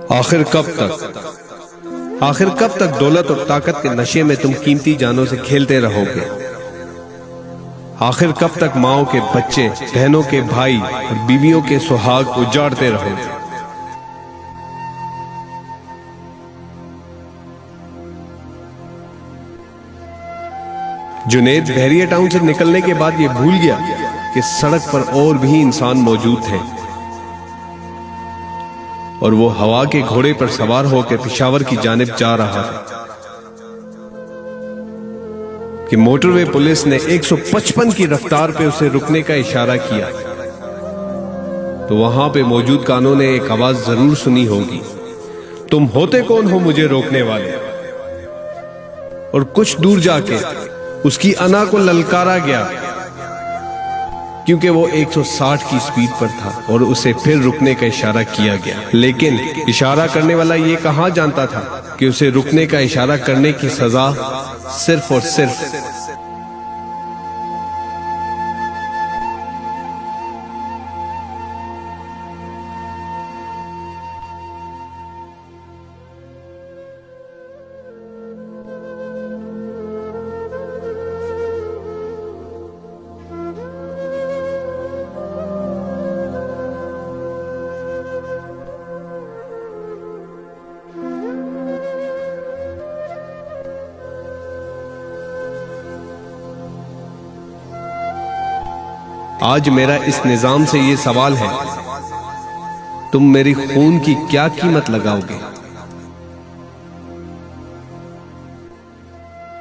آخر کب تک دولت اور طاقت کے نشے میں تم قیمتی جانوں سے کھیلتے رہو گے؟ آخر کب تک ماؤں کے بچے، بہنوں کے بھائی اور بیویوں کے سہاگ اجاڑتے رہو گے؟ جنید بحریہ ٹاؤن سے نکلنے کے بعد یہ بھول گیا کہ سڑک پر اور بھی انسان موجود تھے، اور وہ ہوا کے گھوڑے پر سوار ہو کے پشاور کی جانب جا رہا تھا کہ موٹر وے پولیس نے 155 کی رفتار پہ اسے رکنے کا اشارہ کیا تو وہاں پہ موجود کانوں نے ایک آواز ضرور سنی ہوگی، تم ہوتے کون ہو مجھے روکنے والے؟ اور کچھ دور جا کے اس کی انا کو للکارا گیا، کیونکہ وہ 160 کی سپیڈ پر تھا اور اسے پھر رکنے کا اشارہ کیا گیا، لیکن اشارہ کرنے والا یہ کہاں جانتا تھا کہ اسے رکنے کا اشارہ کرنے کی سزا صرف اور صرف آج میرا اس نظام سے یہ سوال ہے، تم میری خون کی کیا قیمت لگاؤ گے؟